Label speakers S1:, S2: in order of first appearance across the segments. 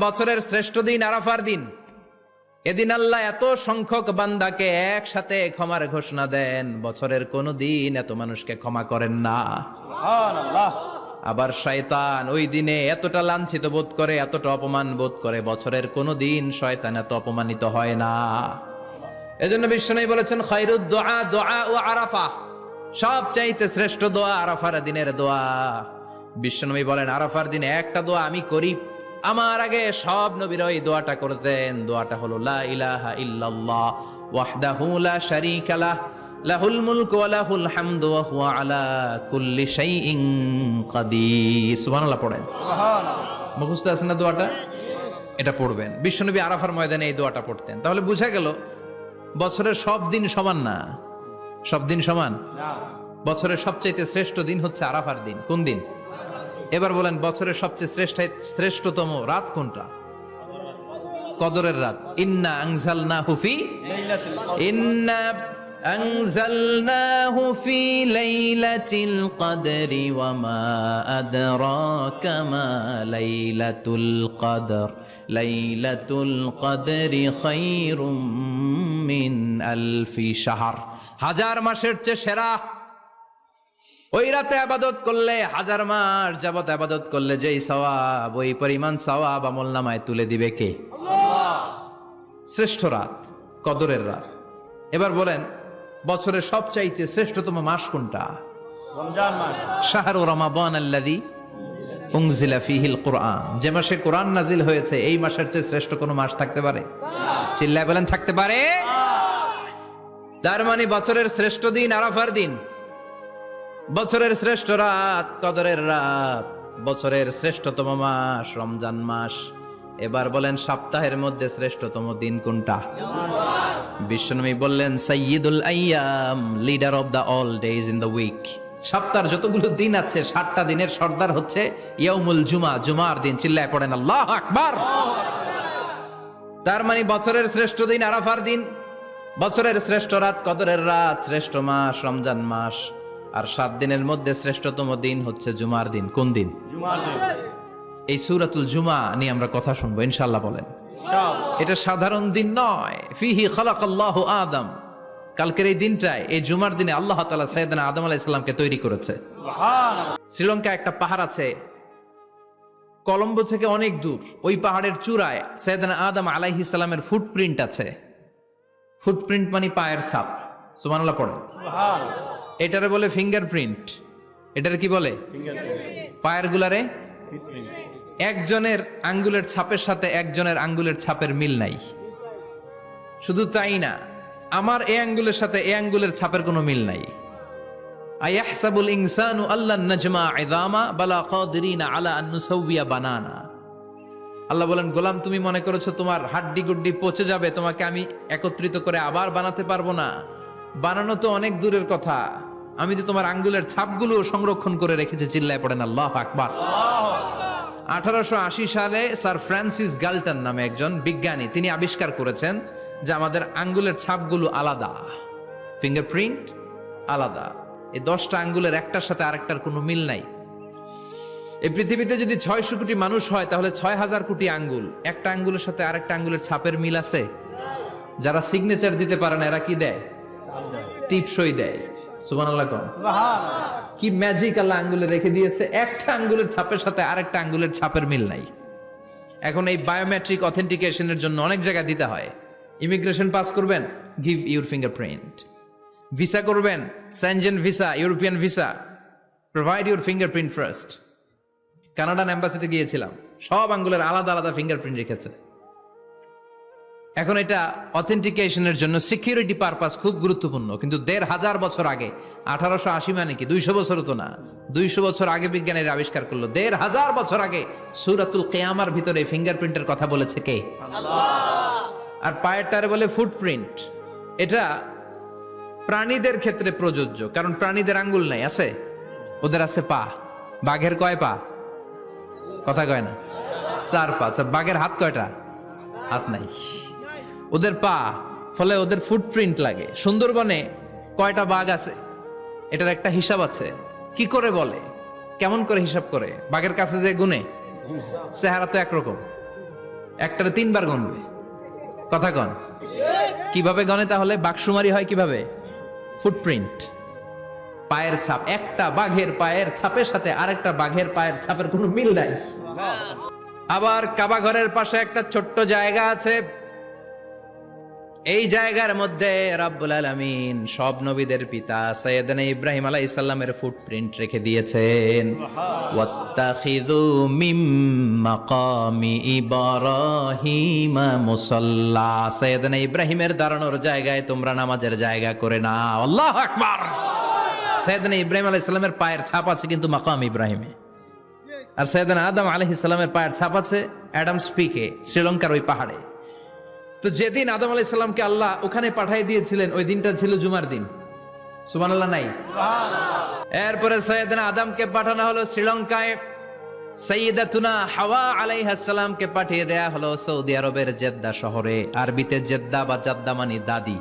S1: বছরের শ্রেষ্ঠ দিন আরাফার দিন। এদিন আল্লাহ এত সংখ্যক বান্দাকে একসাথে ক্ষমার ঘোষণা দেন, বছরের কোন দিন এত মানুষকে ক্ষমা করেন না। আবার শয়তান ওই দিনে এতটা লাঞ্ছিত বোধ করে, এতটা অপমান বোধ করে, বছরের কোন দিন শয়তান এত অপমানিত হয় না। এজন্য বিশ্বনবী বলেছেন, খায়রুদ দুআ দুআ ও আরাফা, সবচাইতে শ্রেষ্ঠ দোয়া আরাফার দিনের দোয়া। বিশ্বনবী বলেন, আরাফার দিনে একটা দোয়া আমি করি, আমার আগে সব নবীরা এই দোয়াটা করতেন। দোয়াটা হলো লা ইলাহা ইল্লাল্লাহ ওয়াহদাহু লা শারীকা লাহ লাহুল মুলকু ওয়া লাহুল হামদু ওয়া হুয়া আলা কুল্লি শাইইন কাদির। সুবহানাল্লাহ পড়েন। সুবহানাল্লাহ। মুখস্থ আছে না দোয়াটা? এটা পড়বেন। বিশ্বনবী আরাফার ময়দানে এই দোয়াটা পড়তেন। তাহলে বোঝা গেল বছরের সব দিন সমান না। সব দিন সমান না। বছরের সবচেয়ে শ্রেষ্ঠ দিন হচ্ছে আরাফার দিন। কোন দিন? এবার বলেন, বছরের সবচেয়ে শ্রেষ্ঠতম রাত কোনটা? কদরের রাত। ইন্না আনজালনাহু ফি লাইলাতিল কদরি ওয়া মা আদরাকা মা লাইলাতুল কদর লাইলাতুল কদরি খায়রুম মিন আলফি শাহর। হাজার মাসের চেয়ে সেরা। ওই রাতে আবাদত করলে, হাজার মাস যাবত আবাদত করলে যেই সওয়াব, ওই পরিমাণ সওয়াব আমলনামায় তুলে দিবে কে? আল্লাহ। শ্রেষ্ঠ রাত কদরের রাত। এবার বলেন, বছরের সবচাইতে শ্রেষ্ঠতম মাস কোনটা? রমজান মাস। শাহরু রমাদান আল্লাযী উনজিলা ফীহিল কুরআন। যে মাসে কোরআন নাজিল হয়েছে, এই মাসের চেয়ে শ্রেষ্ঠ কোনো মাস থাকতে পারে? চিল্লায় বলেন, থাকতে পারে? তার মানে বছরের শ্রেষ্ঠ দিন আরাফার দিন, বছরের শ্রেষ্ঠ রাত কদরের রাত, বছরের শ্রেষ্ঠতম মাস রমজান মাস। এবার বলেন, সপ্তাহের মধ্যে শ্রেষ্ঠতম দিন কোনটা? বিশ্বনবী বললেন, সাইয়্যিদুল আইয়াম, leader of the all days in the week. সপ্তাহের যতগুলো দিন আছে, 7টা দিনের সর্দার হচ্ছে ইয়াউমুল জুমা, জুমার দিন। চিল্লায় পড়েন আল্লাহু আকবার। তার মানে বছরের শ্রেষ্ঠ দিন আরাফার দিন, বছরের শ্রেষ্ঠ রাত কদরের রাত, শ্রেষ্ঠ মাস রমজান মাস, আর 7 দিনের মধ্যে শ্রেষ্ঠতম দিন হচ্ছে জুমার দিন। কোন দিন? জুমার দিন। এই সূরাতুল জুমা নিয়ে আমরা কথা শুনবো ইনশাআল্লাহ। বলেন ইনশাআল্লাহ। এটা সাধারণ দিন নয়। ফিহি খালাকাল্লাহু আদম। কালকের এই দিনটায়, এই জুমার দিনে আল্লাহ তাআলা সাইয়েদনা আদম আলাইহিস সালামকে তৈরি করেছে। সুবহানাল্লাহ। শ্রীলঙ্কা একটা পাহাড় আছে, কলম্বো থেকে অনেক দূর। ওই পাহাড়ের চূড়ায় সাইয়েদনা আদম আলাইহিস সালামের ফুটপ্রিন্ট আছে। ফুটপ্রিন্ট মানে পায়ের ছাপ। সুবহানাল্লাহ পড়েন। সুবহানাল্লাহ। এটারে বলে ফিঙ্গারপ্রিন্ট। এটারে কি বলে? পায়ের গুলারে একজনের আঙ্গুলের ছাপের সাথে একজনের আঙ্গুলের ছাপের মিল নাই। শুধু তাই না, আমার এই আঙ্গুলের সাথে এই আঙ্গুলের ছাপের কোনো মিল নাই। আয়াহসাবুল ইনসানু আল্লান নাজমা ইযামা বালা কাদিরিনা আলা আন নুসাউবিয়া বানানা। আল্লাহ বলেন, গোলাম তুমি মনে করেছো তোমার হাড্ডি গুড্ডি পচে যাবে, তোমাকে আমি একত্রিত করে আবার বানাতে পারবো না? বানানো তো অনেক দূরের কথা, আমি তো তোমার আঙ্গুলের ছাপগুলো সংরক্ষণ করে রেখেছি। চিল্লায় পড়েন আল্লাহু আকবার। 1880 সালে স্যার ফ্রান্সিস গালটন নামে একজন বিজ্ঞানী, তিনি আবিষ্কার করেছেন যে আমাদের আঙ্গুলের ছাপগুলো আলাদা, ফিঙ্গারপ্রিন্ট আলাদা। এই 10টা আঙ্গুলের একটার সাথে আরেকটার কোনো মিল নাই। এই পৃথিবীতে যদি 600 কোটি মানুষ হয়, তাহলে 6000 কোটি আঙ্গুল, একটা আঙ্গুলের সাথে আরেকটা আঙ্গুলের ছাপের মিল আছে? যারা সিগনেচার দিতে পারে না, এরা কি দেয়? টিপসই দেয়। সুবহানাল্লাহ। সুবহানাল্লাহ। কি ম্যাজিক আল্লাহ আঙ্গুলে রেখে দিয়েছে, একটা আঙ্গুলের ছাপের সাথে আরেকটা আঙ্গুলের ছাপের মিল নাই। এখন এই বায়োমেট্রিক অথেন্টিকেশনের জন্য অনেক জায়গায় দিতে হয়। ইমিগ্রেশন পাস করবেন, গিভ ইউর ফিঙ্গারপ্রিন্ট। ভিসা করবেন, Schengen visa, European visa, provide your fingerprint first. Canadian এম্বাসিতে গিয়েছিলাম, সব আঙ্গুলের আলাদা আলাদা ফিঙ্গারপ্রিন্ট রেখেছে। এখন এটা অথেন্টিকেশনের জন্য সিকিউরিটি পারপাস খুব গুরুত্বপূর্ণ। কিন্তু 1500 বছর আগে, 1880 মানে কি 200 বছর তো না, 200 বছর আগে বিজ্ঞানীরা আবিষ্কার করলো। 1500 বছর আগে সূরাতুল কিয়ামার ভিতরে ফিঙ্গারপ্রিন্টের কথা বলেছে কে? আল্লাহ। আর পায়েরটারে বলে ফুটপ্রিন্ট। এটা প্রাণীদের ক্ষেত্রে প্রযোজ্য, কারণ প্রাণীদের আঙ্গুল নাই, আছে? ওদের আছে পা। বাঘের কয় পা? কথা কয় না, 4 পা। বাঘের হাত কয়টা? হাত নাই, ওদের পা। ফলে ওদের ফুটপ্রিন্ট লাগে। সুন্দরবনে কয়টা বাঘ আছে, এটার একটা হিসাব আছে। কি করে বলে, কেমন করে হিসাব করে? বাঘের কাছে যে গুনে, চেহারা তো একরকম, একটারে 3 বার গণবে। কথা কন, কিভাবে গণে তাহলে? বাকসুমারি হয় কিভাবে? ফুটপ্রিন্ট, পায়ের ছাপ। একটা বাঘের পায়ের ছাপের সাথে আরেকটা বাঘের পায়ের ছাপের কোনো মিল নাই। আবার কাবা ঘরের পাশে একটা ছোট্ট জায়গা আছে, এই জায়গার মধ্যে রব্বুল আলামিন সব নবীদের পিতা সাইয়েদনা ইব্রাহিম আলাইহিস সালামের ফুটপ্রিন্ট রেখে দিয়েছেন। ওয়াত্তাখিযু মিম মাকামি ইব্রাহিম মুসাল্লা, সাইয়েদনা ইব্রাহিমের দাঁড়ানোর জায়গায় তোমরা নামাজের জায়গা করে নাও। আল্লাহু আকবার। সাইয়েদনা ইব্রাহিম আলাইহিস সালামের পায়ের ছাপ আছে কিন্তু মাকাম ইব্রাহিমে, আর সাইয়েদনা আদম আলাইহিস সালামের পায়ের ছাপ আছে অ্যাডামস পিকে, শ্রীলঙ্কার ওই পাহাড়ে। তো যেদিন আদম আলাইহিস সালামকে আল্লাহ ওখানে পাঠিয়ে দিয়েছিলেন ওই দিনটা ছিল জুমার দিন। সুবহানাল্লাহ নাই? এরপরে সাইয়েদনা আদমকে পাঠানো হলো শ্রীলঙ্কায়, সাইয়্যিদাতুনা হাওয়া আলাইহিস সালামকে পাঠিয়ে দেয়া হলো সৌদি আরবের জেদ্দা শহরে। আরবিতে জেদ্দা বা জাদ্দা মানে দাদি,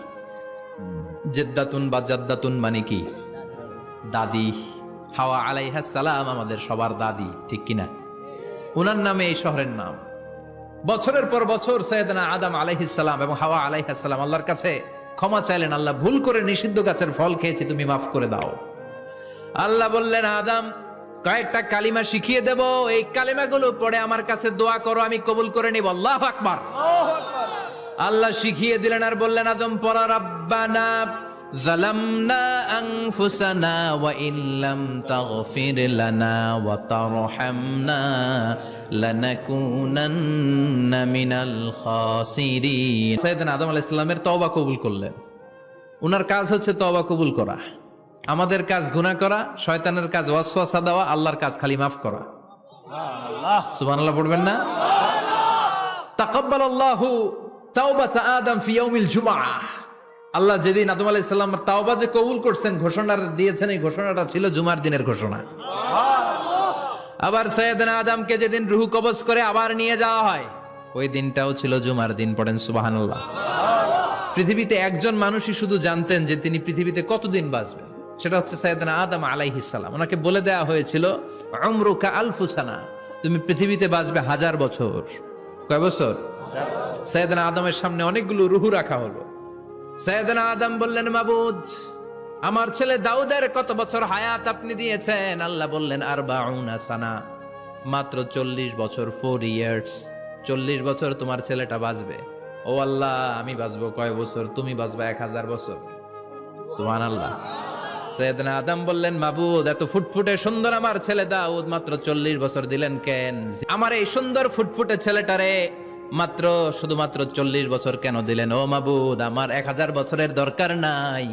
S1: জেদ্দাতুন বা জাদ্দাতুন মানে কি? দাদি। হাওয়া আলাইহিস সালাম আমাদের সবার দাদি, ঠিক কিনা? ওনার নামে এই শহরের নাম। বছরের পর বছর সাইয়েদনা আদম আলাইহিস সালাম এবং হাওয়া আলাইহিস সালাম আল্লাহর কাছে ক্ষমা চাইলেন, আল্লাহ ভুল করে নিষিদ্ধ গাছের ফল খেয়েছি, তুমি মাফ করে দাও। আল্লাহ বললেন, আদম কয়েকটা কালিমা শিখিয়ে দেব, এই কালিমাগুলো পড়ে আমার কাছে দোয়া করো, আমি কবুল করে নিব। আল্লাহু আকবার। আল্লাহ শিখিয়ে দিলেন আর বললেন, আদম পড়া, রাব্বানা যালামনা আনফুসানা ওয়া ইল্লাম তাগফির লানা ওয়া তারহামনা লানাকুনান্না মিনাল খাসিরিন। সাইয়েদনা আদম আলাইহিস সালামের তওবা কবুল করলেন। ওনার কাজ হচ্ছে তওবা কবুল করা, আমাদের কাজ গুনাহ করা, শয়তানের কাজ ওয়াসওয়াসা দেওয়া, আল্লাহর কাজ খালি মাফ করা। সুবহানাল্লাহ পড়বেন না? তাকাব্বালাল্লাহু তাওবাতা আদম ফি ইয়াউমিল জুমআহ। আল্লাহ যেদিন আদম আলাইহিস সালামের তাওবা যে কবুল করছেন, ঘোষণা দিয়েছেন, এই ঘোষণাটা ছিল জুমার দিনের ঘোষণা। আবার সাইয়েদনা আদমকে যেদিন রূহ কবজ করে আবার নিয়ে যাওয়া হয়, ওই দিনটাও ছিল জুমার দিন। পড়েন সুবহানাল্লাহ। পৃথিবীতে একজন মানুষই শুধু জানতেন যে তিনি পৃথিবীতে কতদিন বাঁচবেন, সেটা হচ্ছে সাইয়েদনা আদম আলাইহিস সালাম। ওনাকে বলে দেয়া হয়েছিল, উমরুকা আলফু সানা, তুমি পৃথিবীতে বাঁচবে 1000 বছর। কয় বছর? সাইয়েদনা আদমের সামনে অনেকগুলো রূহ রাখা হলো। সাইয়েদনা আদম বললেন, মাবুদ আমার ছেলে দাউদের কত বছর হায়াত আপনি দিয়েছেন? আল্লাহ বললেন, 40 সানা, মাত্র 40 বছর, 4 ইয়ার্স। 40 বছর তোমার ছেলেটা বাঁচবে। ও আল্লাহ, আমি বাঁচবো কয় বছর? তুমি বাঁচবা 1000 বছর। সুবহানাল্লাহ। সাইয়েদনা আদম বললেন, মাবুদ এত ফুটফুটে সুন্দর আমার ছেলে দাউদ মাত্র 40 বছর দিলেন কেন? আমার এই সুন্দর ফুটফুটে ছেলেটারে মাত্র শুধুমাত্র 40 বছর কেন দিলেন? ও মাবুদ, আমার 1000 বছরের দরকার নাই,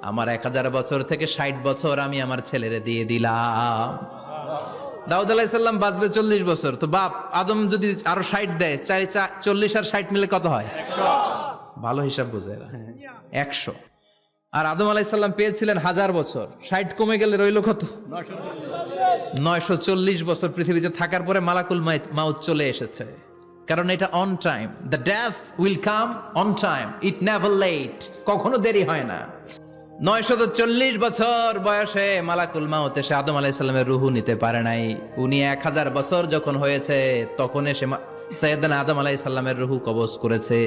S1: আমার 1000 বছর থেকে 60 বছর আমি আমার ছেলেরে দিয়ে দিলাম। দাউদ আলাইহিস সালাম বাঁচবে 40 বছর, তো বাপ আদম যদি আরো 60 দেয়, 40 আর 60 মিলে কত হয়? 100। ভালো হিসাব বুঝে এরা, 100। আর আদম আলাইহিস সালাম পেয়েছিলেন 1000 বছর, 60 কমে গেলে রইল কত? 940 বছর পৃথিবীতে থাকার পরে মালাকুল মাউত চলে এসেছে। কারণ এটা on time, the death will come on time, it never late, কখনো দেরি হয় না। 940 বছর বয়সে মালাকুল মাউত এসে আদম আলাইহিস সালামের রূহ নিতে পারে নাই। উনি 1000 বছর যখন হয়েছে তখন এসে সাইয়েদনা আদম আলাইহিস সালামের রূহ কবজ করেছে।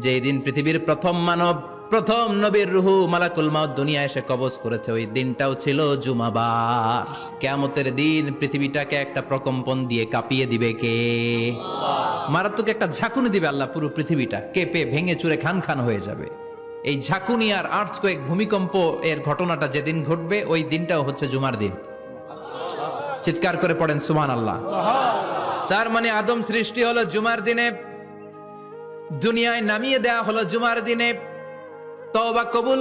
S1: যেই দিন পৃথিবীর প্রথম মানব, প্রথম নবীর রূহ মালাকুল মাউত দুনিয়া এসে কবজ করেছে, ওই দিনটাও ছিল জুমাবার। কিয়ামতের দিন পৃথিবীটাকে একটা প্রকম্পন দিয়ে কাঁপিয়ে দিবে কে? মারাত্মক একটা ঝাঁকুনি দিবে আল্লাহ, পুরো পৃথিবীটা কেঁপে ভেঙে চুরে খান খান হয়ে যাবে। এই ঝাঁকুনি আর আর্থকোয়েক, ভূমিকম্প এর ঘটনাটা যেদিন ঘটবে ওই দিনটাও হচ্ছে জুমার দিন। চিৎকার করে পড়েন সুবহানাল্লাহ। তার মানে আদম সৃষ্টি হলো জুমার দিনে, দুনিয়ায় নামিয়ে দেয়া হলো জুমার দিনে, তওবা কবুল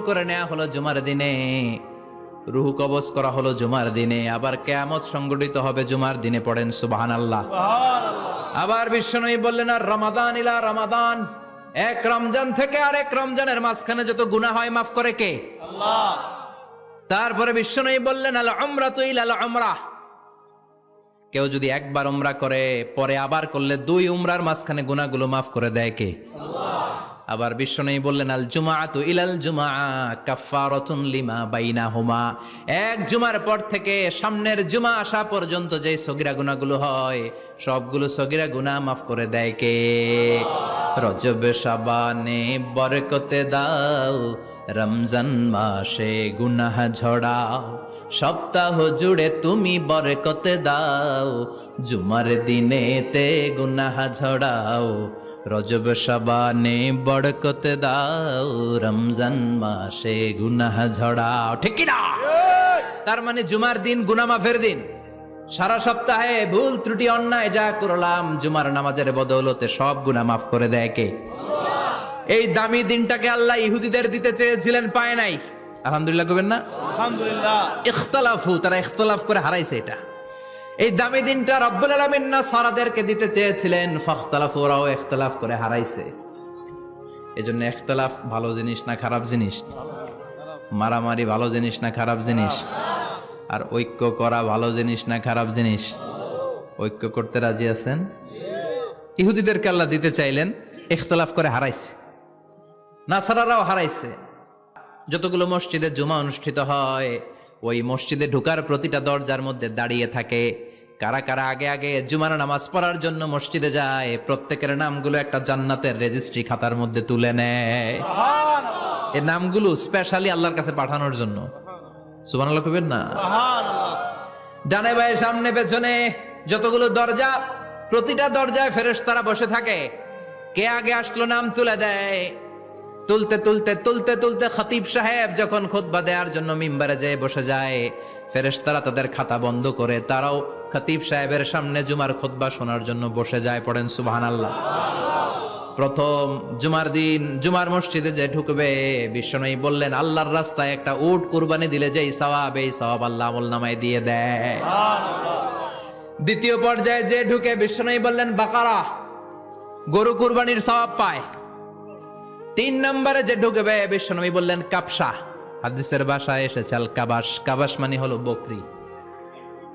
S1: করে নেওয়া হলো জুমার দিনে, রূহ কবজ করা হলো জুমার দিনে, আবার কিয়ামত সংগঠিত হবে জুমার দিনে। পড়েন সুবহানাল্লাহ। আবার বিশ্বনবী বললেন, আর রমাদান ইলা রমাদান, এক রমজান থেকে আরেক রমজানের মাঝখানে যত গুনাহ হয় মাফ করে কে? আল্লাহ। তারপরে বিশ্বনবী বললেন, আল উমরাতু ইলাল উমরাহ, কেউ যদি একবার উমরা করে পরে আবার করলে 2 উমরার মাঝখানে গুনাহগুলো মাফ করে দেয় কে? আল্লাহ। আবার বিশ্বনবী বললেন আল জুমাআতু ইলাল জুমআ কাফফারাতুন লিমা বাইনাহুমা, এক জুমার পর থেকে সামনের জুমা আসা পর্যন্ত যে সগীরা গুনাহগুলো হয় সবগুলো সগীরা গুনাহ মাফ করে দেয় কে? রজব শাবানে বরকতে দাও, রমজান মাসে গুনাহ ঝড়াও, সপ্তাহ জুড়ে তুমি বরকতে দাও, জুমার দিনেতে গুনাহ ঝড়াও, রজব শাবানে বরকতে দাও, রমজান মাসে গুনাহ ঝড়াও। ঠিক কি না? তার মানে জুমার দিন গুনাহ মাফের দিন। সারা সপ্তাহে ভুল ত্রুটি অন্যায় যা করলাম জুমার নামাজের বদৌলতে সব গুনাহ মাফ করে দেয় কে? এই দামি দিনটাকে আল্লাহ ইহুদিদের দিতে চেয়েছিলেন, পায় নাই। আলহামদুলিল্লাহ কইবেন না?
S2: আলহামদুলিল্লাহ।
S1: ইখতিলাফু, তারা ইখতিলাফ করে হারাইছে এটা। এই দামি দিনটা রব্বুল আলামিন নাসারাদেরকে দিতে চেয়েছিলেন, ফাখতালাফু, ওরাও ইখতিলাফ করে হারাইছে। এজন্য ইখতিলাফ ভালো জিনিস না খারাপ জিনিস? মারামারি ভালো জিনিস না খারাপ জিনিস? আর ঐক্য করা ভালো জিনিস না খারাপ জিনিস? ঐক্য করতে রাজি আছেন? ইহুদিদেরকে আল্লাহ দিতে চাইলেন, ইখতিলাফ করে হারাইছে। নাসারারাও হারাইছে। যতগুলো মসজিদে জুমা অনুষ্ঠিত হয় ওই মসজিদে ঢোকার প্রতিটা দরজার মধ্যে দাঁড়িয়ে থাকে কারা কারা আগে আগে জুমার নামাজ পড়ার জন্য মসজিদে যায়, প্রত্যেকের নামগুলো একটা জান্নাতের রেজিস্ট্রি খাতার মধ্যে তুলে নেয়। এই নামগুলো স্পেশালি আল্লাহর কাছে পাঠানোর জন্য। সুবহানাল্লাহ কইবেন না? ডানে বায়ে সামনে পেছনে যতগুলো দরজা, প্রতিটা দরজায় ফেরেশতারা বসে থাকে। কে আগে আসলো নাম তুলে দেয়। তুলতে তুলতে তুলতে তুলতে খতিব সাহেব যখন খুতবা দেওয়ার জন্য মিম্বারে যেয়ে বসে যায়, ফেরেশতারা তাদের খাতা বন্ধ করে তারাও খতিব সাহেবের সামনে জুমার খুতবা শোনার জন্য বসে যায়। পড়েন সুবহানাল্লাহ। প্রথম জুমার দিন জুমার মসজিদে যে ঢুকবে, বিশ্বনবী বললেন আল্লাহর রাস্তায় একটা উট কুরবানি দিলে যেই সওয়াব, এই সওয়াব আল্লাহ আমলনামায় দিয়ে দেয়। দ্বিতীয় পর্যায়ে যে ঢুকে, বিশ্বনবী বললেন বাকারা, গরু কুরবানির সওয়াব পায়। তিন নম্বরে যে ঢুকবে, বিশ্বনবী বললেন কাবসা, হাদিসের ভাষায় এসেছে আল কাবাস, কাবাস মানে হলো বকরি,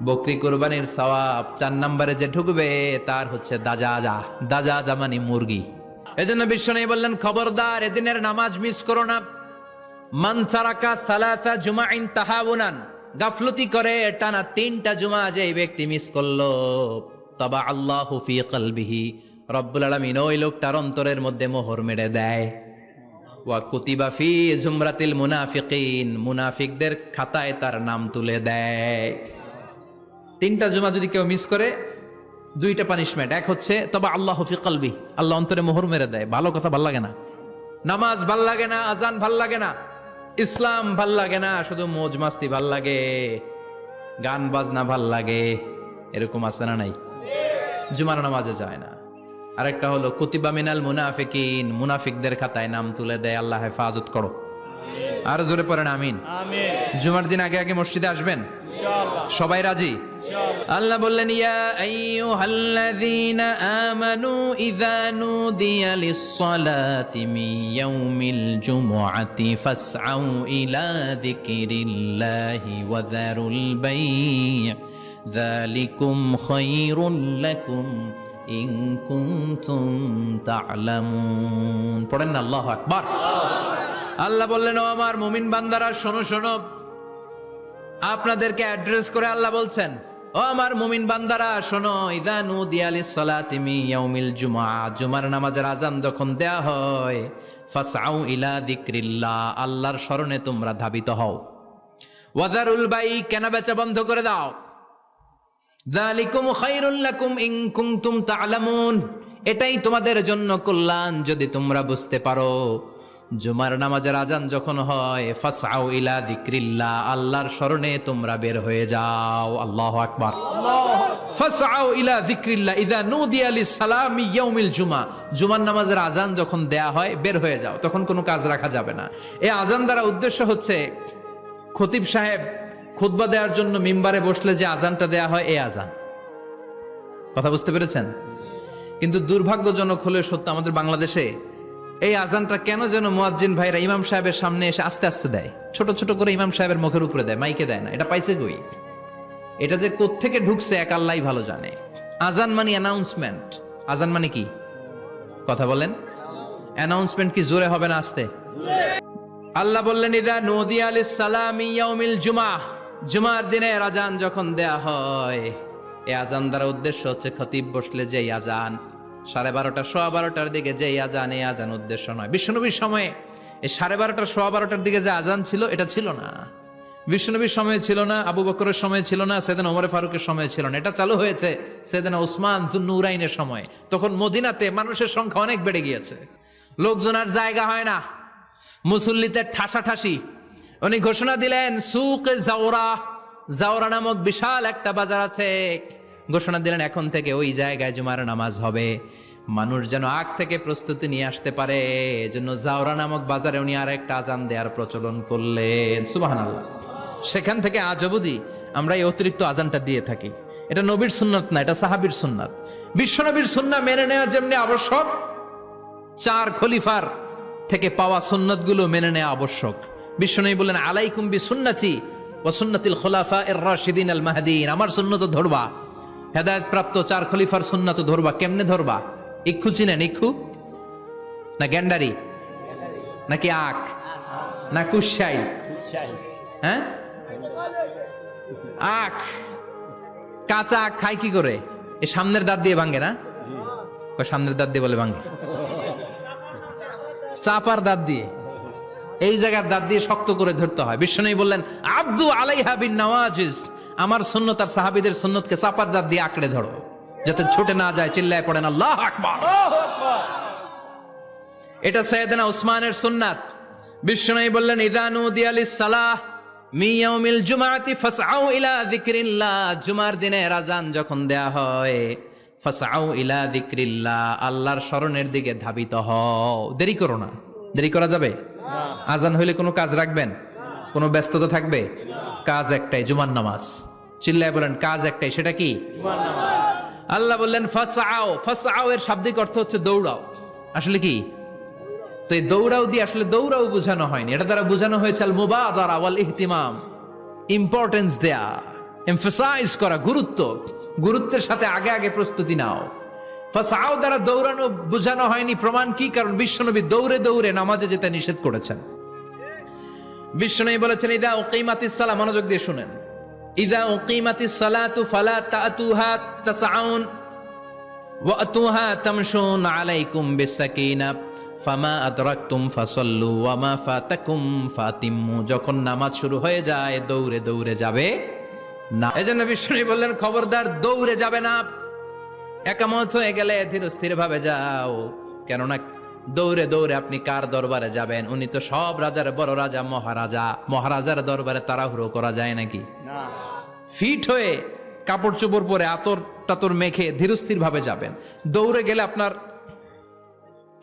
S1: বকরি কুরবানির সওয়াব। চার নম্বরে যে ঢুকবে তার হচ্ছে দাজাজা, দাজাজা মানে মুরগি। এজন্য বিশ্বনবী বললেন খবরদার এদিনের নামাজ মিস করো না। মান তারাকা সালাসা জুমাইন তাহাউনান, গাফলতি করে টানা তিনটা জুমা যে ব্যক্তি মিস করলো, তাবা আল্লাহু ফি কলবিহি, রব্বুল আলামিন ওই লোকটার অন্তরের মধ্যে মোহর মেরে দেয়। ওয়া কুতিবা ফি জুমরাতিল মুনাফিকিন, মুনাফিকদের খাতায় তার নাম তুলে দেয়। তিনটা জুমা যদি কেউ মিস করে, দুইটা পানিশমেন্ট। এক হচ্ছে তবে আল্লাহ ফি কলবি, আল্লাহ অন্তরে মোহর মেরে দেয়। ভালো কথা ভাল লাগে না, নামাজ ভাল লাগে না, আজান ভাল লাগে না, ইসলাম ভাল লাগে না, শুধু মৌজ মাস্তি ভাল লাগে, গান বাজনা ভাল লাগে, এরকম আছে না নাই? জুমার নামাজে যায় না। আরেকটা হলো কুতিবা মিনাল মুনাফিকিন, মুনাফিকদের খাতায় নাম তুলে দেয়। আল্লাহ হেফাজত করো। আর জোরে পড়েন আমিন। জুমার দিন আগে আগে মসজিদে আসবেন সবাই? রাজি? আল্লাহ বললেন ইয়া আইয়ুহাল্লাযীনা আমানু ইযা নুদিয়া লিস-সালাতি মিন ইয়াউমিল জুমুআতি ফাসআউ ইলা যিকরিল্লাহি ওয়া যারুল বাই', যালিকুম খায়রুল লাকুম ইন কুনতুম তা'লামুন। পড়েন না আল্লাহু আকবার। আল্লাহ বললেন ও আমার মুমিন বান্দারা শোনো শোনো, আপনাদেরকে অ্যাড্রেস করে আল্লাহ বলছেন ও আমার মুমিন বান্দারা শোনো, ইযা নুদিয়া লিস-সালাতি মিন ইয়াউমিল জুমআ, জুমার নামাজের আযান যখন দেয়া হয়, ফাসআউ ইলা যিকরিল্লাহ, আল্লাহর স্মরণে তোমরা ধাবিত হও। ওয়া যারুল বাই', কেনা বেচা বন্ধ করে দাও। যালিকুম খায়রুল লাকুম ইন কুনতুম তা'লামুন, এটাই তোমাদের জন্য কল্যাণ যদি তোমরা বুঝতে পারো। জুমার নামাজের আজান যখন হয়, ফাসআউ ইলা যিকরিল্লাহ, আল্লাহর স্মরণে তোমরা বের হয়ে যাও। আল্লাহু আকবার। ফাসআউ ইলা যিকরিল্লাহ ইযা নুদিয়া লিস-সালামি ইয়াউমিল জুমআ, জুমার নামাজের আজান যখন দেয়া হয় বের হয়ে যাও, তখন কোনো কাজ রাখা যাবে না। এই আজান দ্বারা উদ্দেশ্য হচ্ছে খতিব সাহেব খুতবা দেওয়ার জন্য মিম্বারে বসলে যে আজানটা দেয়া হয়, এই আজান। কথা বুঝতে পেরেছেন? কিন্তু দুর্ভাগ্যজনক হলে সত্য, আমাদের বাংলাদেশে এই আজানটা কেন যেন মুয়াজ্জিন ভাইরা ইমাম সাহেবের সামনে এসে আস্তে আস্তে দেয়, ছোট ছোট করে ইমাম সাহেবের মুখের উপরে দেয়, মাইকে দেয় না। এটা পাইছে কই? এটা যে কোত্থেকে ঢুকছে এক আল্লাহই ভালো জানে। আজান মানে অ্যানাউন্সমেন্ট। আজান মানে কি? কথা বলেন। অ্যানাউন্সমেন্ট কি জোরে হবে না আস্তে? আল্লাহ বললেন ইদা নুদিয়া লিস সালামি ইয়াউমিল জুমআহ, জুমার দিনে আজান যখন দেয়া হয়, এই আজান দ্বারা উদ্দেশ্য হচ্ছে খতিব বসলে যেই আজান 12:30 12:15 দিকে যেই আজান, এই আজান উদ্দেশ্য নয়। বিশ্বনবীর সময়ে এই 12:30 12:15 দিকে যে আজান ছিল এটা ছিল না। বিশ্বনবীর সময় ছিল না, আবু বকরের সময় ছিল না, সাইয়েদনা ওমর ফারুকের সময় ছিল না। এটা চালু হয়েছে সাইয়েদনা উসমান যুন্নুরাইনের সময়। তখন মদিনাতে মানুষের সংখ্যা অনেক বেড়ে গিয়েছে, লোকজন আর জায়গা হয় না, মুসল্লিতে ঠাসাঠাসি। উনি ঘোষণা দিলেন সুক জাওরা, জাওরা নামক বিশাল একটা বাজার আছে, ঘোষণা দিলেন এখন থেকে ওই জায়গায় জুমার নামাজ হবে। মানুষ যেন আগ থেকে প্রস্তুতি নিয়ে আসতে পারে, এজন্য জাওরা নামক বাজারে উনি আর একটা আজান দেওয়ার প্রচলন করলেন। সুবহানাল্লাহ। সেখান থেকে আজ অবধি আমরা এই অতিরিক্ত আজানটা দিয়ে থাকি। এটা নবীর সুন্নাত না, এটা সাহাবীর সুন্নাত। বিশ্বনবীর সুন্নাহ মেনে নেওয়া যেমনি আবশ্যক, 4 খলিফার থেকে পাওয়া সুন্নাতগুলো মেনে নেওয়া আবশ্যক। বিশ্বনবী বললেন আলাইকুম বিসুন্নতি ওয়া সুন্নাতিল খুলাফায়ে রাশিদিন আল মাহদিয়িন, আমার সুন্নাত ধরবা, হেদায়েত প্রাপ্ত 4 খলিফার সুন্নাত ধরবা। কেমনে ধরবা? ইক্ষু চিনেন? ইক্ষু না গ্যান্ডারি নাকি আখ না কুশাইল? হ্যাঁ, আখ। কাঁচা আখ খায় কি করে? এই সামনের দাঁত দিয়ে ভাঙে না? সামনের দাঁত দিয়ে বলে ভাঙে, চাপার দাঁত দিয়ে, এই জায়গার দাঁত দিয়ে শক্ত করে ধরতে হয়। বিশ্বনবী বললেন আব্দু আলাইহা বিন নওয়াজিজ, আমার সুন্নাত আর সাহাবীদের সুন্নাতকে চাপার দাঁত দিয়ে আঁকড়ে ধরো, যাতে ছুটে না যায়। চিল্লায় পড়েন আল্লাহু আকবার। এটা সাইয়েদনা উসমানের সুন্নাত। বিশ্বনবী বললেন ইযা নুদিয়া লিস-সালাহ মিন ইয়াউমিল জুমআতি ফাসআউ ইলা যিকরিল্লাহ, জুমার দিনে আজান যখন দেয়া হয়, ফাসআউ ইলা যিকরিল্লাহ, আল্লাহর স্মরণের দিকে ধাবিত হও। দেরি করো না। দেরি করা যাবে? আজান হইলে কোনো কাজ রাখবেন? কোনো ব্যস্ততা থাকবে? কাজ একটাই, জুমার নামাজ। চিল্লায় বলেন কাজ একটাই, সেটা কি? জুমার নামাজ। আল্লাহ বললেন ফাসআউ, ফাসআউ এর শাব্দিক অর্থ হচ্ছে দৌড়াও। আসলে কি? তো এই দৌড়াও দিয়ে আসলে দৌড়াও বোঝানো হয়নি, এটা দ্বারা বোঝানো হয়েছে আল মুবাদারা ওয়াল ইহতিমাম, ইম্পর্টেন্স দেয়া, এমফাসাইজ করা, গুরুত্ব, গুরুত্বের সাথে আগে আগে প্রস্তুতি নাও। ফাসআউ দ্বারা দৌড়ানো বোঝানো হয়নি। প্রমাণ কি? কারণ বিশ্বনবী দৌড়ে দৌড়ে নামাজে যেতে নিষেধ করেছেন। বিশ্বনবী বলেছেন ইযা উকিমাতিস সালাহ, মনোযোগ দিয়ে শুনেন, ইযা উকিমাতিস সালাতু ফালা তাতুহা তাসআউন ওয়া আতুহা তামশুন আলাইকুম বিসাকিনাহ ফামা আদরাকতুম ফাসাল্লু ওয়া মা ফাতাকুম ফাতিম্মু, যখন নামাজ শুরু হয়ে যায় দৌড়ে দৌড়ে যাবে না। এজন্য বিশ্বনবী বললেন খবরদার দৌড়ে যাবে না, একামত হয়ে গেলে ধীর স্থির ভাবে যাও। কেননা দৌড়ে দৌড়ে আপনি কার দরবারে যাবেন? উনি তো সব রাজার বড় রাজা, মহারাজা। মহারাজার দরবারে তাড়াহুড়ো করা যায় নাকি? না। ফিট হয়ে কাপড় চোপড় পরে আতর টাতর মেখে ধীরস্থির ভাবে যাবেন। দৌড়ে গেলে আপনার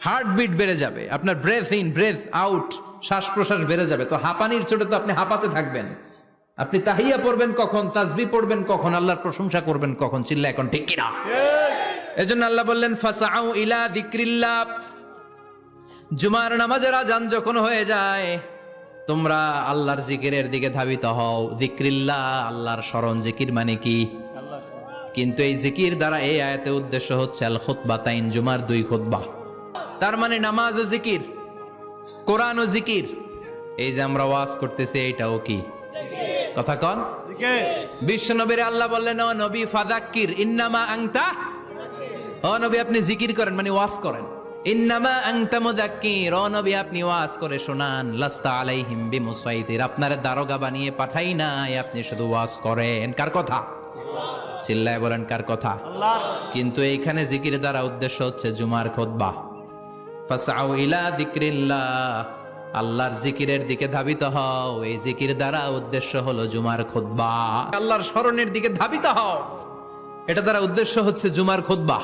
S1: হার্টবিট বেড়ে যাবে, আপনার ব্রেথ ইন ব্রেথ আউট, শ্বাস প্রশ্বাস বেড়ে যাবে। তো হাঁপানির চোটে তো আপনি হাঁপাতে থাকবেন। আপনি তাহিয়া পড়বেন কখন, তাসবিহ পড়বেন কখন, আল্লাহর প্রশংসা করবেন কখন? চিল্লা এখন ঠিক কিনা? এজন্য আল্লাহ বললেন ফাসআউ ইলা যিকরিল্লাহ, জুমার নামাজের আজান যখন হয়ে যায় তোমরা আল্লাহর জিকিরের দিকে ধাবিত হও। যিকরিল্লাহ, আল্লাহর স্মরণ। জিকির মানে কি? কিন্তু এই জিকির দ্বারা এই আয়াতে উদ্দেশ্য হচ্ছে আল খুতবাতাইন, জুমার 2 খুতবা। তার মানে নামাজ ও জিকির, কোরআন ও জিকির। এই যে আমরা ওয়াজ করতেছি এইটাও কি? কথা কন। বিশ্বনবীর আল্লাহ বললেন ও নবী ফাযাক্কির ইন্নামা আনতা, ও নবী আপনি জিকির করেন মানে ওয়াজ করেন। ইন্নামা আনতা মুযাক্কির, ও নবী আপনি ওয়াজ করে শোনান। লাস্তা আলাইহিম বিমুসাইতির, আপনার দারোগা বানিয়ে পাঠাই নাই, আপনি শুধু ওয়াজ করেন। কার কথা? চিল্লায় বলেন কার কথা? আল্লাহ। কিন্তু এইখানে জিকির দ্বারা উদ্দেশ্য হচ্ছে জুমার খুতবা। ফাসআউ ইলা যিকরিল্লাহ, আল্লাহর জিকিরের দিকে ধাবিত হও। এই জিকির দ্বারা উদ্দেশ্য হলো জুমার খুতবা। আল্লাহর স্মরণের দিকে ধাবিত হও, এটা দ্বারা উদ্দেশ্য হচ্ছে জুমার খুতবা।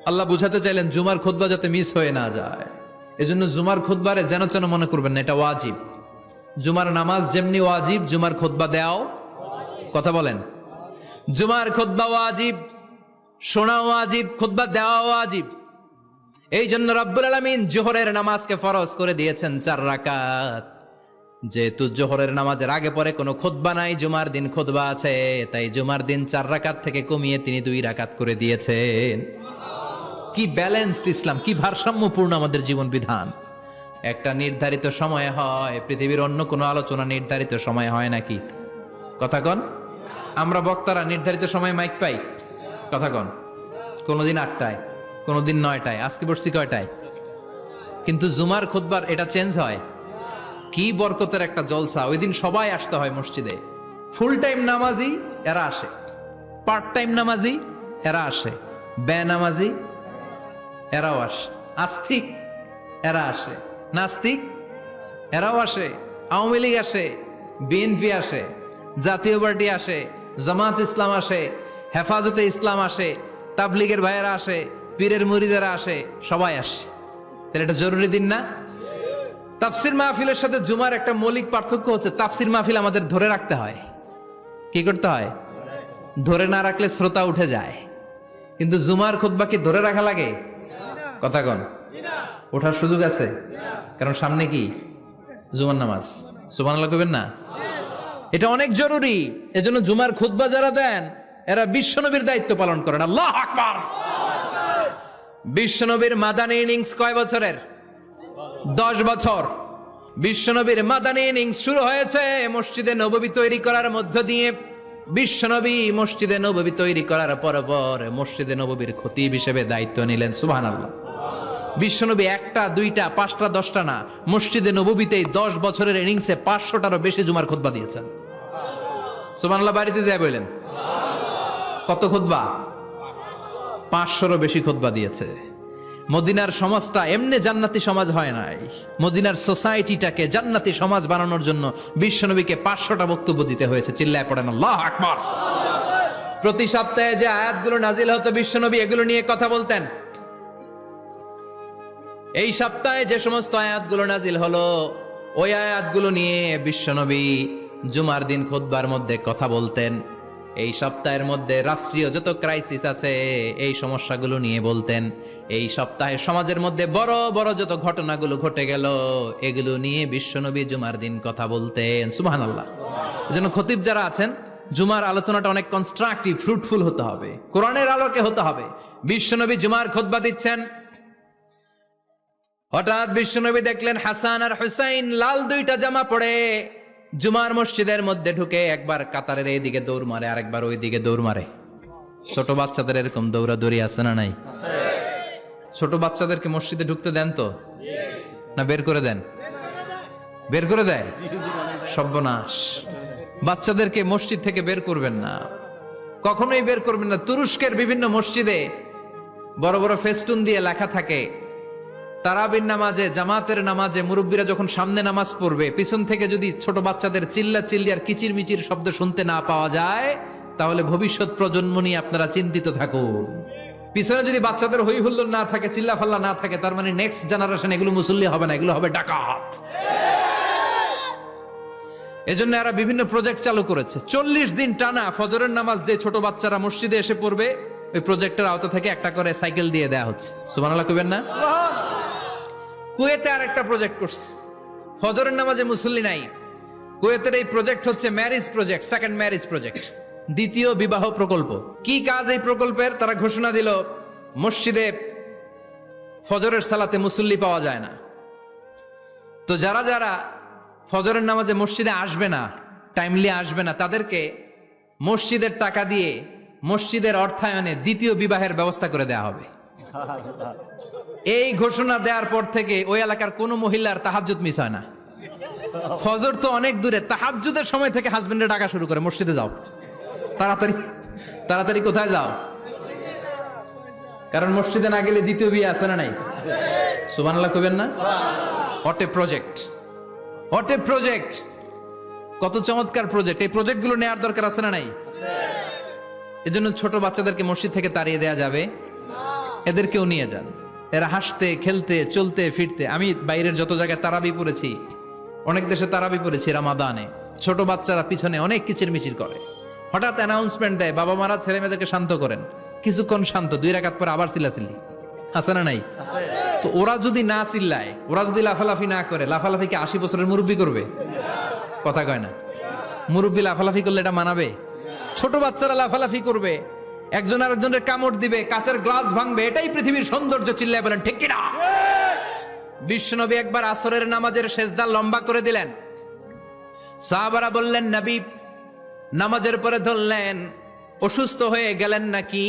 S1: আল্লাহ বুঝাতে চাইলেন জুমার খুতবা যাতে মিস হয়ে না যায়। এজন্য জুমার খুতবারে যেন তেন মনে করবেন না, এটা ওয়াজিব। জুমার নামাজ যেমনি ওয়াজিব, জুমার খুতবা দেওয়াও। কথা বলেন। জুমার খুতবা ওয়াজিব, শোনা ওয়াজিব, খুতবা দেওয়া ওয়াজিব। এই জন্য রব্বুল আলামিন জোহরের নামাজকে ফরজ করে দিয়েছেন 4 রাকাত। যেহেতু জোহরের নামাজের আগে পরে কোনো খুতবা নাই, জুমার দিন খুতবা আছে, তাই জুমার দিন 4 রাকাত থেকে কমিয়ে তিনি 2 রাকাত করে দিয়েছেন। কি ব্যালেন্সড ইসলাম, কি ভারসাম্যপূর্ণ আমাদের জীবন বিধান। একটা নির্ধারিত সময়ে হয়, পৃথিবীর অন্য কোনো আলোচনা নির্ধারিত সময়ে হয় নাকি? কথা কন। আমরা বক্তারা নির্ধারিত সময়ে মাইক পাই? কথা কন। কোনোদিন 8টায়, কোনোদিন 9টায়, আজকে বসছি কয়টায়? কিন্তু জুমার খুতবার এটা চেঞ্জ হয়। কি বরকতের একটা জলসা, ওই দিন সবাই আসতে হয় মসজিদে। ফুল টাইম নামাজি এরা আসে, পার্ট টাইম নামাজি এরা আসে, বেনামাজি এরাও আসে, আস্তিক এরা আসে, নাস্তিক এরাও আসে, আওয়ামী লীগ আসে, বিএনপি আসে, জাতীয় পার্টি আসে, জামাত ইসলাম আসে, হেফাজতে ইসলাম আসে, তাবলিগের ভাইয়েরা আসে, পীরের মুরিদেরা আসে, সবাই আসে। তাহলে এটা জরুরি দিন না? তাফসির মাহফিলের সাথে জুমার একটা মৌলিক পার্থক্য হচ্ছে, তাফসির মাহফিল আমাদের ধরে রাখতে হয়। কি করতে হয়? ধরে না রাখলে শ্রোতা উঠে যায়। কিন্তু জুমার খুতবা কি ধরে রাখা লাগে? কথা কন। ওঠার সুযোগ আছে, কারণ সামনে কি জুমার নামাজ। সুবহানাল্লাহ কইবেন না? এটা অনেক জরুরি। এজন্য জুমার খুতবা যারা দেন এরা বিশ্বনবীর দায়িত্ব পালন করেন। আল্লাহু আকবার। বিশ্বনবীর মাদানী ইনিংস কয় বছরের? 10 বছর। বিশ্বনবীর মাদানী ইনিংস শুরু হয়েছে মসজিদে নববী তৈরি করার মধ্য দিয়ে। বিশ্বনবী মসজিদে নববী তৈরি করার পর মসজিদে নববীর খতিব হিসেবে দায়িত্ব নিলেন। সুবহানাল্লাহ। বিশ্বনবী 1টা 2টা 5টা 10টা না, মসজিদে নববীতেই 10 বছরের ইনিংসে 500টারও বেশি জুমার খুতবা দিয়েছেন। সুবহানাল্লাহ। বাড়িতে যায় বললেন কত খুতবা? 500রও বেশি খুতবা দিয়েছে। মদিনার সমাজটা এমনি জান্নাতি সমাজ হয় নাই। মদিনার সোসাইটিটাকে জান্নাতি সমাজ বানানোর জন্য বিশ্বনবীকে 500টা বক্তব্য দিতে হয়েছে। চিল্লায় পড়েন আল্লাহু আকবার। প্রতি সপ্তাহে যে আয়াতগুলো নাজিল হতো বিশ্বনবী এগুলো নিয়ে কথা বলতেন। এই সপ্তাহে যে সমস্ত আয়াতগুলো নাজিল হলো ওই আয়াতগুলো নিয়ে বিশ্বনবী জুমার দিন খুতবার মধ্যে কথা বলতেন। এই সপ্তাহের মধ্যে রাষ্ট্রীয় যত ক্রাইসিস আছে এই সমস্যাগুলো নিয়ে বলতেন। এই সপ্তাহে সমাজের মধ্যে বড় বড় যত ঘটনাগুলো ঘটে গেল এগুলো নিয়ে বিশ্বনবী জুমার দিন কথা বলতেন। সুবহানাল্লাহ। এজন্য খতিব যারা আছেন জুমার আলোচনাটা অনেক কনস্ট্রাকটিভ, ফ্রুটফুল হতে হবে, কোরআনের আলোকে হতে হবে। বিশ্বনবী জুমার খুতবা দিচ্ছেন, হঠাৎ বিশ্বনবী দেখলেন হাসান আর হুসাইন লাল 2টা জামা পরে জুমার মসজিদের মধ্যে ঢুকে একবার কাতারের এইদিকে দৌড় মারে, আরেকবার ওইদিকে দৌড় মারে। ছোট বাচ্চাদের এরকম দৌড়াদৌড়ি আছে না নাই? ছোট বাচ্চাদেরকে মসজিদে ঢুকতে দেন তো না বের করে দেন? বের করে দেয়। সর্বনাশ। বাচ্চাদেরকে মসজিদ থেকে বের করবেন না, কখনোই বের করবেন না। তুরস্কের বিভিন্ন মসজিদে বড় বড় ফেস্টুন দিয়ে লেখা থাকে তারাবির নামাজে, জামাতের নামাজে মুরব্বীরা যখন সামনে নামাজ পড়বে পিছন থেকে যদি ছোট বাচ্চাদের চিল্লা চিল্লি আর কিচির মিচির শব্দ শুনতে না পাওয়া যায় তাহলে ভবিষ্যৎ প্রজন্ম নিয়ে আপনারা চিন্তিত থাকুন। পিছনে যদি বাচ্চাদের হই হুল্লোড় না থাকে, চিল্লা ফাল্লা না থাকে, তার মানে নেক্সট জেনারেশন এগুলো মুসল্লি হবে না, এগুলো হবে ডাকাত। এজন্য এরা বিভিন্ন প্রজেক্ট চালু করেছে। 40 দিন টানা ফজরের নামাজ যে ছোট বাচ্চারা মসজিদে এসে পড়বে ওই প্রজেক্টের আওতা থেকে একটা করে সাইকেল দিয়ে দেয়া হচ্ছে। সুবহানাল্লাহ কইবেন না? কুয়েতে আর একটা প্রজেক্ট করছে, ফজরের নামাজে মুসল্লি নাই। কুয়েতের এই প্রজেক্ট হচ্ছে marriage project, second marriage project, দ্বিতীয় বিবাহ প্রকল্প। কি কাজ এই প্রকল্পের? তারা ঘোষণা দিল মসজিদে ফজরের সালাতে মুসল্লি পাওয়া যায় না, তো যারা যারা ফজরের নামাজে মসজিদে আসবে না, টাইমলি আসবে না, তাদেরকে মসজিদের টাকা দিয়ে মসজিদের অর্থায়নে দ্বিতীয় বিবাহের ব্যবস্থা করে দেয়া হবে। এই ঘোষণা দেওয়ার পর থেকে ওই এলাকার কোনো মহিলার তাহাজ্জুদ মিস হয় না। ফজর তো অনেক দূরে, তাহাজ্জুদের সময় থেকে হাজবেন্ডে ডাকা শুরু করে মসজিদে যাও, তাড়াতাড়ি তাড়াতাড়ি কোথায় যাও, কারণ মসজিদে না গেলে দ্বিতীয় বিয়ে আছে না নাই? সুবহানাল্লাহ কইবেন না? What a project, what a project, কত চমৎকার প্রজেক্ট। এই প্রজেক্টগুলো নেওয়ার দরকার আছে না নাই? এজন্য ছোট বাচ্চাদেরকে মসজিদ থেকে তাড়িয়ে দেয়া যাবে? এদেরকেও নিয়ে যান, এরা হাসতে খেলতে চলতে ফিরতে। আমি বাইরের যত জায়গায় তারাবি পড়েছি, অনেক দেশে তারাবি পড়েছি রামাদানে, ছোট বাচ্চারা পিছনে অনেক কিচির মিচির করে, হঠাৎ অ্যানাউন্সমেন্ট দেয় বাবা মারা ছেলে মেয়েদেরকে শান্ত করেন, কিছুক্ষণ শান্ত, 2 রাকাত পরে আবার চিল্লাচিল্লি, আছে না নাই? তো ওরা যদি না চিল্লায়, ওরা যদি লাফালাফি না করে, লাফালাফিকে 80 বছরের মুরব্বী করবে? কথা কয় না। মুরব্বী লাফালাফি করলে এটা মানাবে? ছোট বাচ্চারা লাফালাফি করবে, একজন আরেকজনের কামড় দিবে, কাঁচের গ্লাস ভাঙবে, এটাই পৃথিবীর সৌন্দর্য। চিল্লায় বলেন ঠিক কিনা? বিশ্বনবী একবার আসরের নামাজের সেজদা লম্বা করে দিলেন। সাহাবারা বললেন, নবী নামাজের পরে ধরলেন, অসুস্থ হয়ে গেলেন নাকি,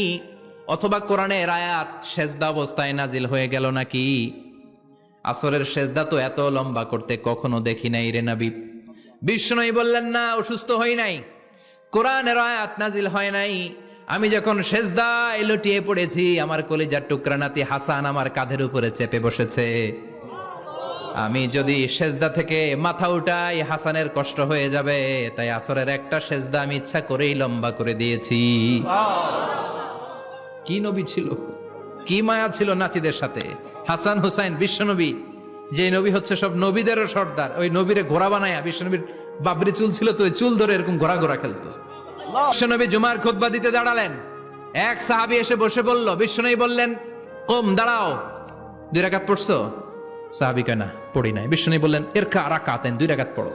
S1: অথবা কোরআনের আয়াত সেজদা অবস্থায় নাজিল হয়ে গেল নাকি? আসরের সেজদা তো এত লম্বা করতে কখনো দেখি নাই রে নবী। বিশ্বনবী বললেন, না, অসুস্থ হই নাই, কোরআনের আয়াত নাজিল হয় নাই। আমি যখন সেজদায় লুটিয়ে পড়েছি, আমার কলিজার টুকরা নাতি হাসান আমার কাঁধের উপরে চেপে বসেছে। আমি যদি সেজদা থেকে মাথা উঠাই, হাসানের কষ্ট হয়ে যাবে, তাই আসরের একটা সেজদা আমি ইচ্ছা করেই লম্বা করে দিয়েছি। কি নবী ছিল, কি মায়া ছিল নাতিদের সাথে। হাসান হুসাইন বিশ্বনবী, যে নবী হচ্ছে সব নবীদেরও সর্দার, ওই নবীরে ঘোড়া বানায়া, বিশ্বনবীর বাবরি চুল ছিল তো, ওই চুল ধরে এরকম ঘোড়া ঘোড়া খেলতো। বিশ্বনবী জুমার খুতবা দিতে দাঁড়ালেন, এক সাহাবী এসে বসে বলল, বিশ্বনবী বললেন, কম, দাঁড়াও, 2 রাকাত পড়ছো? সাহাবী কয়, না, পড়ি নাই। বিশ্বনবী বললেন, এর রাকাতেন, 2 রাকাত পড়ো।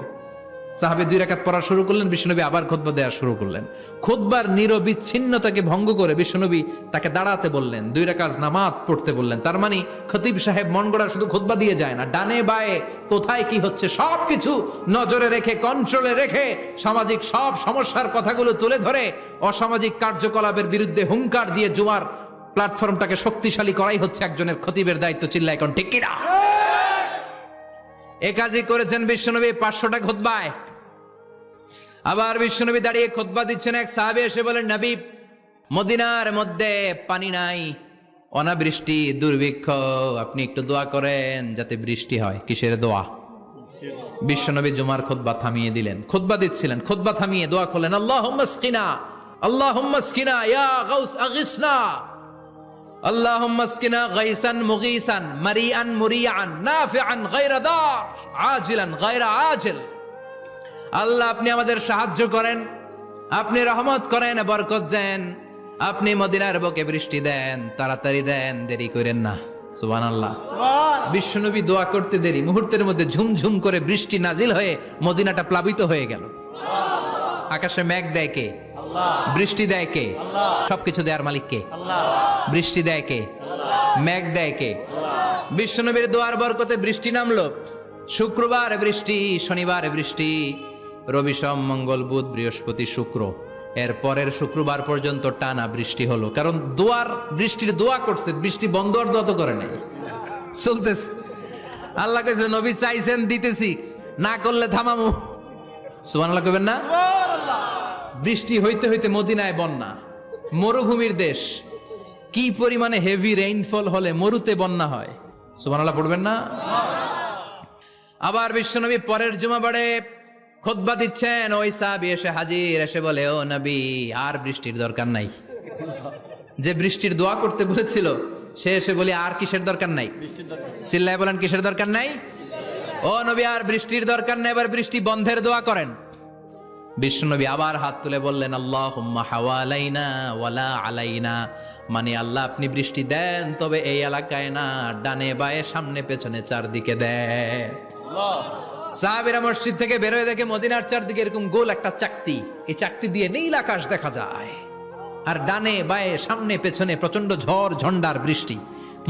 S1: সাহাবী 2 রাকাত পড়া শুরু করলেন, বিশ্বনবী আবার খুতবা দেওয়া শুরু করলেন। খুতবার নিরবিচ্ছিন্নতাকে ভঙ্গ করে বিশ্বনবী তাকে দাঁড়াতে বললেন, 2 রাকাত নামাজ পড়তে বললেন। তার মানে খতিব সাহেব মন গড়া শুধু খুতবা দিয়ে যায় না, ডানে বায়ে কোথায় কি হচ্ছে সবকিছু নজরে রেখে, কন্ট্রোলে রেখে, সামাজিক সব সমস্যার কথাগুলো তুলে ধরে অসামাজিক কার্যকলাপের বিরুদ্ধে হুঙ্কার দিয়ে জুমার প্ল্যাটফর্মটাকে শক্তিশালী করাই হচ্ছে একজনের খতিবের দায়িত্ব। চিল্লায় এখন ঠিক কিনা? এ কাজই করেছেন বিশ্বনবী 500টা খুতবায়। আবার বিশ্বনবী দাঁড়িয়ে খুতবা দিচ্ছেন, এক সাহাবী এসে বলেন, নবী মদিনার মধ্যে পানি নাই, অনাবৃষ্টি, দুর্ভিক্ষ, আপনি একটু দোয়া করেন যাতে বৃষ্টি হয়। কিসের দোয়া? বিশ্বনবী জুমার খুতবা থামিয়ে দিলেন, খুতবা দিচ্ছিলেন, খুতবা থামিয়ে দোয়া করলেন, আল্লাহুম্মা আসকিনা, আল্লাহুম্মা আসকিনা ইয়া গাউস আগিসনা, আল্লাহুম্মা আসকিনা গাইসান মুগীসান মারিআন মুরিআন নাফিআন গায়রা দার আজিলান গায়রা আজিল। আল্লাহ, আপনি আমাদের সাহায্য করেন, আপনি রহমত করেন, বরকত দেন, আপনি মদিনার বুকে বৃষ্টি দেন, তাড়াতাড়ি দেন, দেরি করেন না। সুবহানাল্লাহ। বিশ্বনবী দোয়া করতে দেরি, মুহূর্তের মধ্যে ঝুমঝুম করে বৃষ্টি নাজিল হয়ে মদিনাটা প্লাবিত হয়ে গেল। আকাশে মেঘ দেয় কে? বৃষ্টি দেয় কে? সবকিছু দেয়ার মালিক কে? বৃষ্টি দেয় কে? মেঘ দেয় কে? বিশ্বনবীর দোয়ার বরকতে বৃষ্টি নামলো। শুক্রবার বৃষ্টি, শনিবার বৃষ্টি, রবি সোম মঙ্গল বুধ বৃহস্পতি শুক্র, এর পরের শুক্রবার পর্যন্ত টানা বৃষ্টি হলো। কারণ বৃষ্টির দোয়া করছে, বৃষ্টি বন্ধ আর দোয়া তো করে নাই, চলতেছে। আল্লাহ কইছে, নবী চাইছেন দিতেছি, না করলে থামামু। সুবহানাল্লাহ কইবেন না? বৃষ্টি হইতে হইতে মদিনায় বন্যা, মরুভূমির দেশ, কি পরিমাণে হেভি রেইনফল হলে মরুতে বন্যা হয়। সুবহানাল্লাহ পড়বেন না? আবার বিশ্বনবী পরের জুমাবারে খুতবা দিচ্ছেন, ওই সাহাবী এসে হাজির, এসে বলে, ও নবী, আর বৃষ্টির দরকার নাই। যে বৃষ্টির দোয়া করতে বলেছিল সে এসে বলে, আর কিসের দরকার নাই? চিল্লায় বলেন, কিসের দরকার নাই? ও নবী, আর বৃষ্টির দরকার নাই, এবার বৃষ্টি বন্ধের দোয়া করেন। বিশ্বনবী আবার হাত তুলে বললেন, আল্লাহুম্মা হাওয়ালাইনা ওয়ালা আলাইনা, মানে আল্লাহ, আপনি বৃষ্টি দেন, তবে এই এলাকায় না, ডানে বায়ে সামনে পেছনে চারদিকে দেন। সাহাবীরা মসজিদ থেকে বের হয়ে দেখে মদিনার চারদিকে এরকম গোল একটা চাকতি, এই চাকতি দিয়ে নীল আকাশ দেখা যায়, আর ডানে বায়ে সামনে পেছনে প্রচন্ড ঝড় ঝন্ডার বৃষ্টি।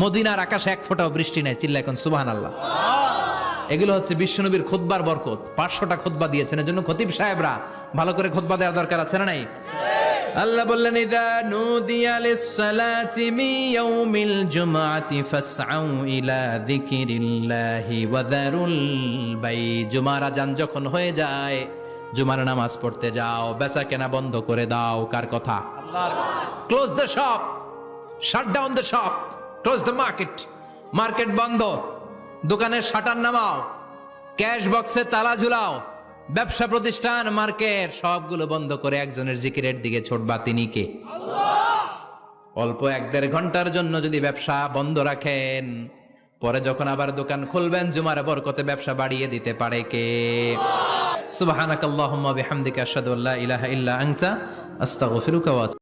S1: মদিনার আকাশে এক ফোঁটাও বৃষ্টি নাই। চিল্লা এখন সুবহানাল্লাহ। এগুলো হচ্ছে বিশ্বনবীর খুতবার বরকত। 500টা খুতবা দিয়েছেন, এজন্য খতিব সাহেবরা ভালো করে খুতবা দেওয়ার দরকার আছে না নাই? আল্লাহ বললেন, ইযা নুদিয়া লিস-সালাতি মিন ইয়াউমিল জুমআতি ফাসআউ ইলা যিকিরিল্লাহি ওয়া যারুল বাই। জুমার আযান যখন হয়ে যায়, জুমার নামাজ পড়তে যাও, বেচা কেনা বন্ধ করে দাও। কার কথা? আল্লাহর। Close the shop, shut down the shop, close the market. Market বন্ধ, দোকানের শাটার নামাও, ক্যাশ বক্সে তালা ঝুলাও, ব্যবসা প্রতিষ্ঠান, মার্কেট সবগুলো বন্ধ করে একজনের জিকিরের দিকে ছোটবা। তিনি কে? আল্লাহ। অল্প 1-1.5 ঘন্টার জন্য যদি ব্যবসা বন্ধ রাখেন, পরে যখন আবার দোকান খুলবেন, জুমার বরকতে ব্যবসা বাড়িয়ে দিতে পারে কে? সুবহানাকাল্লাহুম্মা বিহামদিকা আশহাদু আল্লা ইলাহা ইল্লা আনতা আস্তাগফিরুকা ওয়া